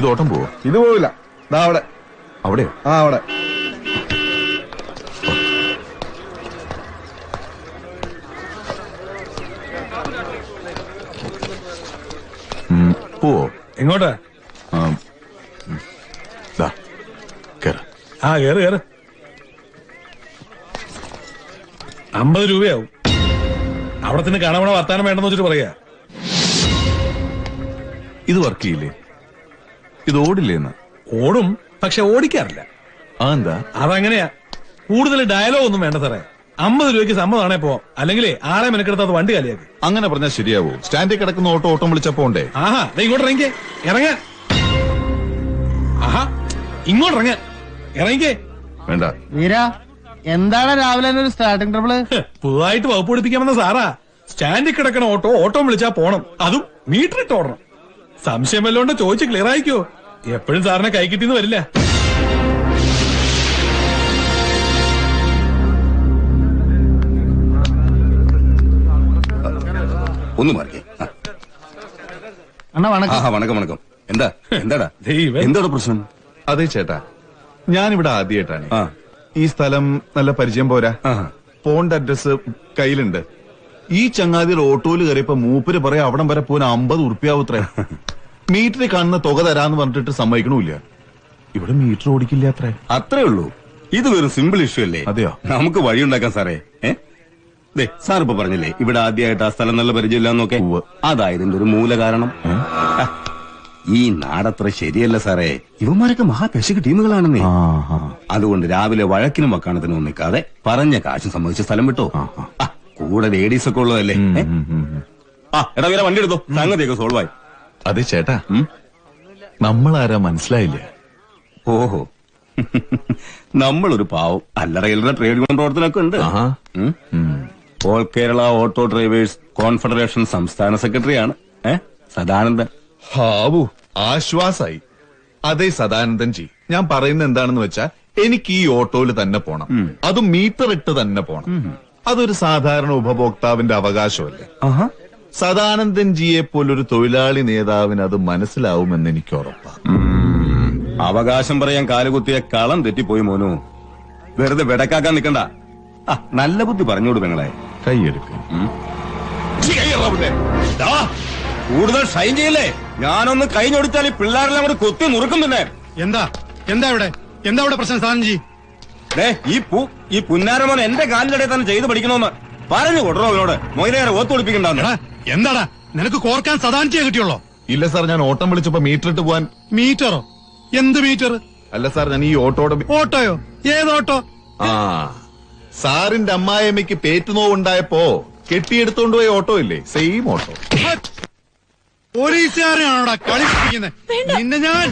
ഇത് ഓട്ടം പോവോ? ഇത് പോവില്ല. അവിടെ അവിടെയോ? ആ അവിടെ. പോവോ? എങ്ങോട്ടാ? കേറ്. കേറ് 50 രൂപയാവും. അവിടെ തന്നെ കാണാൻ വർത്താനം വേണ്ടെന്ന് വെച്ചിട്ട് പറയാ. ഇത് വർക്ക് ചെയ്യില്ലേ? ഇത് ഓടില്ലേന്ന്? ഓടും, പക്ഷെ ഓടിക്കാറില്ല. എന്താ? അതങ്ങനെയാ. കൂടുതൽ ഡയലോഗ് ഒന്നും വേണ്ട സാറേ. 50 രൂപയ്ക്ക് സമ്മതമാണേ പോ, അല്ലെങ്കിൽ ആളെ മെനക്കെടുത്ത് അത് വണ്ടി കാലിയാക്കി. അങ്ങനെ പറഞ്ഞാൽ ശരിയാവോ? സ്റ്റാൻഡിൽ കിടക്കുന്ന ഓട്ടം വിളിച്ചപ്പോ ഉണ്ടേ. ഇങ്ങോട്ട് ഇറങ്ങിയാ ഇങ്ങോട്ട് ഇറങ്ങിക്കേ. വേണ്ട വീര, എന്താണ് രാവിലെ ഒരു സ്റ്റാർട്ടിംഗ് ട്രബിള്? പുതുതായിട്ട് വകുപ്പ് പഠിപ്പിക്കാമെന്ന സാറാ. സ്റ്റാൻഡിൽ കിടക്കണ ഓട്ടോ വിളിച്ചാ പോണം, അതും മീറ്റർ ഇട്ട് ഓടണം. സംശയം വല്ലോണ്ട് ചോദിച്ച് ക്ലിയർ ആയിക്കോ. എപ്പോഴും സാറിനെ കൈ കിട്ടിന്ന് വരില്ല. ഒന്ന് മാറിക്കേ. വണക്കം വണക്കം. എന്താടാ പ്രശ്നം? അതെ ചേട്ടാ, ഞാനിവിടെ ആദ്യമായിട്ടാണ്. ഈ സ്ഥലം നല്ല പരിചയം പോരാ. ഫോണിന്റെ അഡ്രസ് കയ്യിലുണ്ട്. ഈ ചങ്ങാതിയുടെ ഓട്ടോയിൽ കയറിയപ്പോ മൂപ്പര് പറയാം അവിടം വരെ പോകാൻ 50 ഉറുപ്പ്യാവൂത്രേ. മീറ്ററിൽ കാണുന്ന തുക തരാന്ന് പറഞ്ഞിട്ട് സമ്മതിക്കണമില്ല. ഇവിടെ മീറ്റർ ഓടിക്കില്ല അത്രേ. അത്രേ ഉള്ളൂ. ഇത് വെറും സിമ്പിൾ ഇഷ്യൂ അല്ലേ? അതെയോ? നമുക്ക് വഴിയുണ്ടാക്കാം സാറേ. സാർ ഇപ്പൊ പറഞ്ഞില്ലേ ഇവിടെ ആദ്യമായിട്ട് ആ സ്ഥലം നല്ല പരിചയമില്ലാന്നൊക്കെ. അതായതിന്റെ ഒരു മൂല കാരണം ഈ നാടത്ര ശരിയല്ല സാറേ. ഇവന്മാരൊക്കെ മഹാപെശക ടീമുകളാണെന്നേ. അതുകൊണ്ട് രാവിലെ വഴക്കിനും വക്കാണത്തിനും നിൽക്കാതെ പറഞ്ഞ കാശും സംബന്ധിച്ച സ്ഥലം വിട്ടോ. കൂടെ ലേഡീസ് ഒക്കെ ഉള്ളതല്ലേ. എടാ വേറെ വണ്ടി എടുത്തോ, സംഗതിയൊക്കെ സോൾവായി. അതെ ചേട്ടാ, നമ്മളാരാ മനസ്സിലായില്ല. ഓഹോ, നമ്മളൊരു പാവം അല്ലറയിലുള്ള ട്രേഡ് യൂണിയൻ പ്രവർത്തനമൊക്കെ ഉണ്ട്. All Kerala auto drivers confederation സംസ്ഥാന സെക്രട്ടറിയാണ് സദാനന്ദൻ. ഹാവു, ആശ്വാസായി. അതെ സദാനന്ദൻ ജി, ഞാൻ പറയുന്നത് എന്താണെന്ന് വെച്ചാ എനിക്ക് ഈ ഓട്ടോയിൽ തന്നെ പോണം. അതും മീറ്റർ ഇട്ട് തന്നെ പോണം. അതൊരു സാധാരണ ഉപഭോക്താവിന്റെ അവകാശമല്ലേ. സദാനന്ദൻ ജിയെ പോലൊരു തൊഴിലാളി നേതാവിന് അത് മനസ്സിലാവുമെന്ന് എനിക്ക് ഉറപ്പാണ്. അവകാശം പറയാൻ കാലുകുത്തിയ കളം തെറ്റിപ്പോയി മോനു. വെറുതെ വെടക്കാക്കാൻ നിൽക്കണ്ട. നല്ല ബുദ്ധി പറഞ്ഞോട് പെങ്ങളെ. കൈയെടുക്ക. കൂടുതൽ ഷൈൻ ചെയ്യല്ലേ. ഞാനൊന്ന് കഴിഞ്ഞൊടിച്ചാൽ ഈ പിള്ളേരെല്ലാം കൂടി കുത്തി നുറുക്കും. പിന്നെ എന്താ ഇവിടെ പ്രശ്നം സാധനജി? ഈ പുന്നാരമോൻ എന്റെ കാലിന്റെ തന്നെ ചെയ്ത് പഠിക്കണോന്ന് പറഞ്ഞു കൊടുറോ അവനോട്. മൊയിലേറെ ഓത്ത് പഠിപ്പിക്കണ്ട. എന്താടാ നിനക്ക് കോർക്കാൻ സദാനജിയെ കിട്ടിയുള്ളോ? ഇല്ല സാർ, ഞാൻ ഓട്ടം വിളിച്ചപ്പോ മീറ്റർ ഇട്ട് പോവാൻ. മീറ്ററോ? എന്ത് മീറ്റർ? അല്ല സാർ, ഞാൻ ഈ ഓട്ടോയോ? ഏതോട്ടോ? സാറിന്റെ അമ്മായിയമ്മയ്ക്ക് പേറ്റുനോവുണ്ടായപ്പോ കെട്ടിയെടുത്തോണ്ട് പോയ ഓട്ടോ ഇല്ലേ, സെയിം ഓട്ടോ. പോലീസുകാരെയാണോടാ കളിപ്പിക്കുന്നത്? നിന്നെ ഞാൻ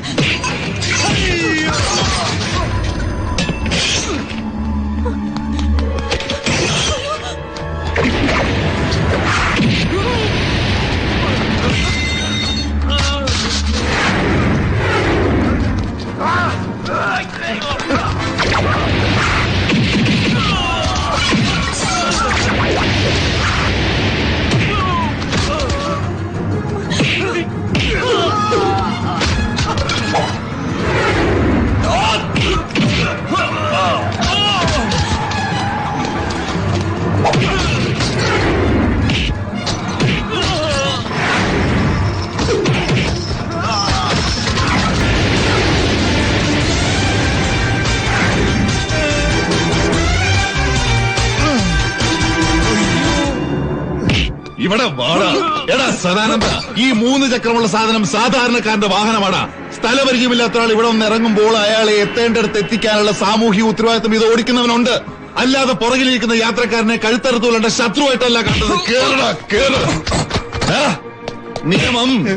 ഇവിടെ വാടാ. എടാ സദാനന്ദ, ഈ 3 ചക്രമുള്ള സാധനം സാധാരണക്കാരന്റെ വാഹനമാടാ. സ്ഥലപരിചയമില്ലാത്ത ആൾ ഇവിടെ ഒന്ന് ഇറങ്ങുമ്പോൾ അയാളെ എത്തേണ്ടടുത്ത് എത്തിക്കാനുള്ള സാമൂഹിക ഉത്തരവാദിത്വം ഇത് ഓടിക്കുന്നവനുണ്ട്. അല്ലാതെ പുറകിലിരിക്കുന്ന യാത്രക്കാരനെ കഴുത്തറുത്തുകൊണ്ട ശത്രുവായിട്ടല്ല കണ്ടത്. കേറടാ, കേറ്.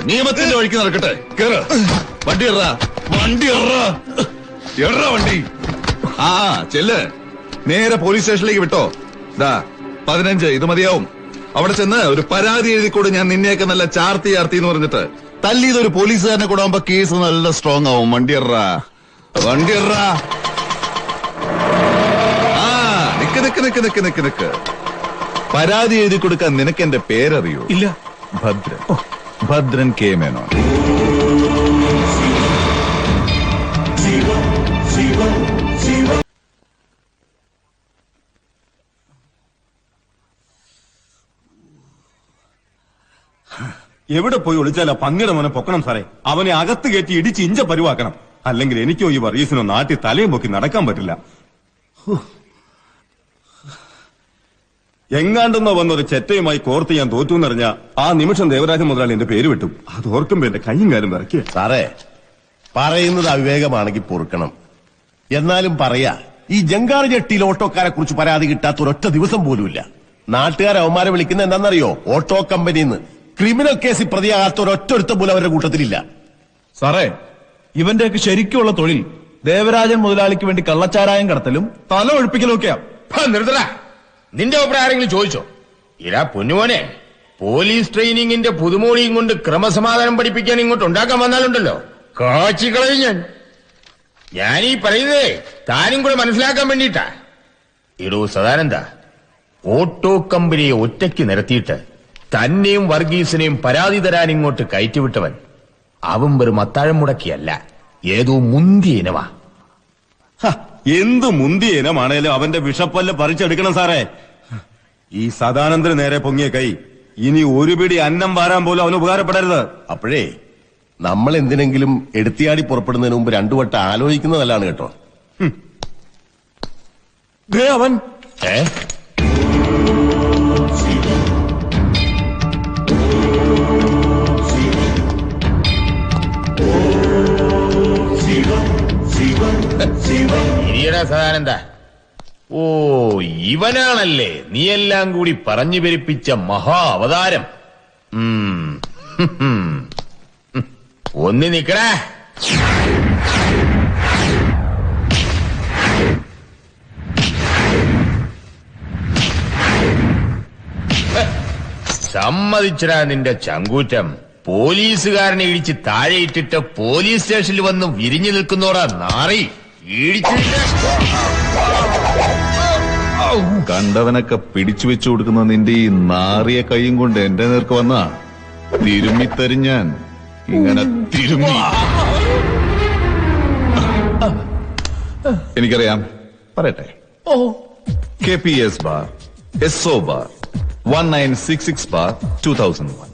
നിയമത്തിന്റെ വഴിക്ക് നടക്കട്ടെ. കേറ്. വണ്ടി വണ്ടി. ചെല്ല്. നേരെ പോലീസ് സ്റ്റേഷനിലേക്ക് വിട്ടോ. 15 ഇത് മതിയാവും. അവിടെ ചെന്ന് ഒരു പരാതി എഴുതിക്കൂടെ, ഞാൻ നിന്നെയൊക്കെ നല്ല ചാർത്തി എന്ന് പറഞ്ഞിട്ട്. തല്ലിയതൊരു പോലീസുകാരനെ കൂടെ ആവുമ്പോ കേസ് നല്ല സ്ട്രോങ് ആവും. വണ്ടിയറാ. നിക്ക്. പരാതി എഴുതി കൊടുക്കാൻ നിനക്ക് എന്റെ പേരറിയോ? ഇല്ല. ഭദ്രൻ കെ മേനോൻ. എവിടെ പോയി ഒളിച്ചാലാ പന്നിയുടെ മോനെ പൊക്കണം സാറേ. അവനെ അകത്ത് കയറ്റി ഇടിച്ച് ഇഞ്ച പരുവാക്കണം. അല്ലെങ്കിൽ എനിക്കോ ഈ വർഗീസിനോ നാട്ടിൽ തലയും പൊക്കി നടക്കാൻ പറ്റില്ല. എങ്ങാണ്ടെന്നോ വന്നൊരു ചെറ്റയുമായി കോർത്ത് ഞാൻ തോറ്റു എന്നറിഞ്ഞ ആ നിമിഷം ദേവരാജൻ മുതലാളി എന്റെ പേര് വിട്ടു. അത് ഓർക്കുമ്പോ എന്റെ കൈയും കാലും വിറക്കിയ. സാറേ, പറയുന്നത് അവിവേകമാണെങ്കിൽ പൊറുക്കണം. എന്നാലും പറയാ, ഈ ജങ്കാർ ജെട്ടിയിൽ ഓട്ടോക്കാരെ കുറിച്ച് പരാതി കിട്ടാത്ത ഒരൊറ്റ ദിവസം പോലുമില്ല. നാട്ടുകാരെ അവന്മാരെ വിളിക്കുന്നത് എന്താണെന്നറിയോ? ഓട്ടോ കമ്പനിന്ന്. ക്രിമിനൽ കേസിൽ പ്രതിയാകാത്ത ഒരൊറ്റൊരുത്തം പോലും അവരുടെ കൂട്ടത്തിലില്ല. സാറേ, ഇവന്റെയൊക്കെ ശരിക്കുള്ള തൊഴിൽ ദേവരാജൻ മുതലാളിക്ക് വേണ്ടി കള്ളച്ചാരായം കടത്തലും തല ഒഴിപ്പിക്കലും ഒക്കെയാ. നിർത്തല. നിന്റെ അഭിപ്രായം ആരെങ്കിലും ചോദിച്ചോ? ഇരാ പൊന്നുമോനെ, പോലീസ് ട്രെയിനിങ്ങിന്റെ പുതുമോളിയും കൊണ്ട് ക്രമസമാധാനം പഠിപ്പിക്കാൻ ഇങ്ങോട്ട് ഉണ്ടാക്കാൻ വന്നാലുണ്ടല്ലോ, കാച്ചിക്കളയും ഞാനീ പറയുന്നതേ താനും കൂടെ മനസ്സിലാക്കാൻ വേണ്ടിട്ടാ. ഇടൂ സദാനന്ദ, ഓട്ടോ കമ്പനിയെ ഒറ്റയ്ക്ക് നിരത്തിയിട്ട് തന്നെയും വർഗീസിനെയും പരാതി തരാൻ ഇങ്ങോട്ട് കയറ്റിവിട്ടവൻ അവൻ വെറും അത്താഴം മുടക്കിയല്ല, ഏതോ മുന്തിയ ഇനവാ. എന്ത് മുന്തിയ ഇനമാണേലും അവന്റെ വിഷപ്പല്ല് പറിച്ചെടുക്കണം സാറേ. ഈ സദാനന്ദന് നേരെ പൊങ്ങിയ കൈ ഇനി ഒരു പിടി അന്നം വാരാൻ പോലും അവന് ഉപകാരപ്പെടരുത്. അപ്പോഴേ നമ്മൾ എന്തിനെങ്കിലും എടുത്തിയാടി പുറപ്പെടുന്നതിന് മുമ്പ് രണ്ടു വട്ടം ആലോചിക്കുന്നതല്ലാണ് കേട്ടോ. അവൻ ഇരിയടാ സദാനന്ദ. ഓ, ഇവനാണല്ലേ നീയെല്ലാം കൂടി പറഞ്ഞു പെരുപ്പിച്ച മഹാ അവതാരം. ഒന്ന് നിക്കടാ. സമ്മതിച്ചടാ നിന്റെ ചങ്കൂറ്റം. പോലീസുകാരനെ ഇടിച്ച് താഴെയിട്ടിട്ട് പോലീസ് സ്റ്റേഷനിൽ വന്ന് വിരിഞ്ഞു നിൽക്കുന്നോടാ നാറി. കണ്ടവനൊക്കെ പിടിച്ചു വെച്ചു കൊടുക്കുന്ന നിന്റെ ഈ നാറിയ കൈയും കൊണ്ട് എന്റെ നേർക്ക് വന്ന തിരുമ്മിത്തരിഞ്ഞാൻ ഇങ്ങനെ തിരുമ്മി. എനിക്കറിയാം, പറയട്ടെ. KPS bar SO bar 1966 bar 2001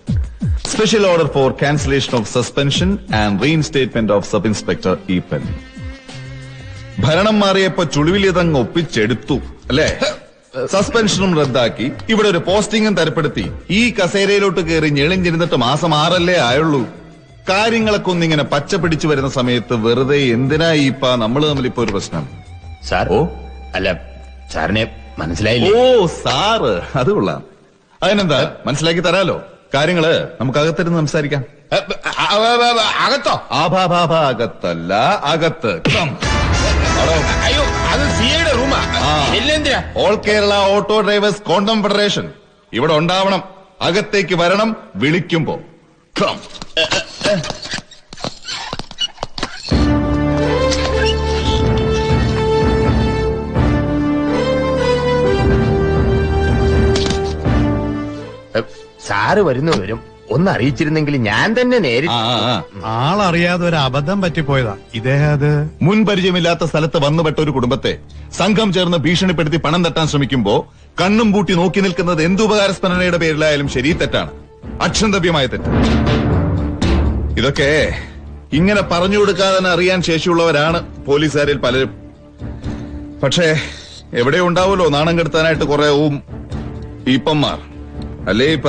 Special order for cancellation of suspension and reinstatement of Sub-Inspector E. Penn. ഭരണം മാറിയപ്പോ ചുളിവിലിതങ്ങ് ഒപ്പിച്ചെടുത്തു അല്ലേ? സസ്പെൻഷനും റദ്ദാക്കി ഇവിടെ ഒരു പോസ്റ്റിംഗും തരപ്പെടുത്തി ഈ കസേരയിലോട്ട് കയറി ഞെളിഞ്ഞിരുന്നിട്ട് മാസം 6 ആയുള്ളൂ. കാര്യങ്ങളൊക്കെ ഒന്നിങ്ങനെ പച്ച പിടിച്ചു വരുന്ന സമയത്ത് വെറുതെ എന്തിനാ ഈപ്പാ നമ്മൾ തമ്മിൽ ഇപ്പൊ ഒരു പ്രശ്നം? സാർ, ഓ അല്ല, സാറിനെ മനസ്സിലായില്ലേ? ഓ സാറ്, അത് കൊള്ളാം. അതിനെന്താ, മനസ്സിലാക്കി തരാലോ. കാര്യങ്ങള് നമുക്ക് അകത്തിരുന്ന് സംസാരിക്കാം. അകത്തോ? അകത്തല്ല, അകത്ത്. അയ്യോ, അത് സിയുടെ റൂമാ. എന്തിനാ? All Kerala auto drivers confederation ഇവിടെ ഉണ്ടാവണം. അകത്തേക്ക് വരണം വിളിക്കുമ്പോ. സാറ് വരുന്നവരും ഒന്ന് അറിയിച്ചിരുന്നെങ്കിൽ ഞാൻ തന്നെ നേരിട്ട്. ആളറിയാതെ ഒരു അബദ്ധം പറ്റിപ്പോയതാ. ഇദ്ദേഹം അത് മുൻപരിചയമില്ലാത്ത സ്ഥലത്ത് വന്നുപെട്ട ഒരു കുടുംബത്തെ സംഘം ചേർന്ന് ഭീഷണിപ്പെടുത്തി പണം തട്ടാൻ ശ്രമിക്കുമ്പോ കണ്ണും പൂട്ടി നോക്കി നിൽക്കുന്നത് എന്തുപകാരസ്മരണയുടെ പേരിലായാലും ശരി, തെറ്റാണ്. അക്ഷന്തവ്യമായ തെറ്റ്. ഇതൊക്കെ ഇങ്ങനെ പറഞ്ഞു കൊടുക്കാതെ അറിയാൻ ശേഷിയുള്ളവരാണ് പോലീസുകാരിൽ പലരും. പക്ഷേ എവിടെ ഉണ്ടാവുമല്ലോ നാണം കെടുത്താനായിട്ട് കുറെ ഈപ്പന്മാർ, അല്ലേ ഇപ്പ?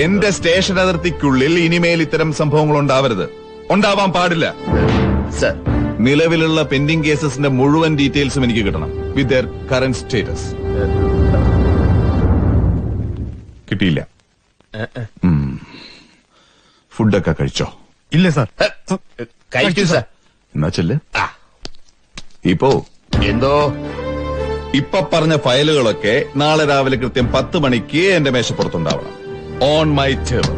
എന്റെ സ്റ്റേഷൻ അതിർത്തിക്കുള്ളിൽ ഇനിമേൽ ഇത്തരം സംഭവങ്ങൾ ഉണ്ടാവരുത്, ഉണ്ടാവാൻ പാടില്ല. സർ, നിലവിലുള്ള പെൻഡിംഗ് കേസസിന്റെ മുഴുവൻ ഡീറ്റെയിൽസും എനിക്ക് കിട്ടണം, വിത്ത് ദർ കറന്റ് സ്റ്റേറ്റസ്. കിട്ടിയില്ല. ഫുഡൊക്കെ കഴിച്ചോ? ഇല്ല സാർ. കഴിച്ചു സാർ. എന്നാ ചെല്ല്. ഇപ്പോ എന്തോ ഇപ്പൊ പറഞ്ഞ ഫയലുകളൊക്കെ നാളെ രാവിലെ കൃത്യം 10 മണിക്ക് എന്റെ മേശപ്പുറത്തുണ്ടാവണം. On my table.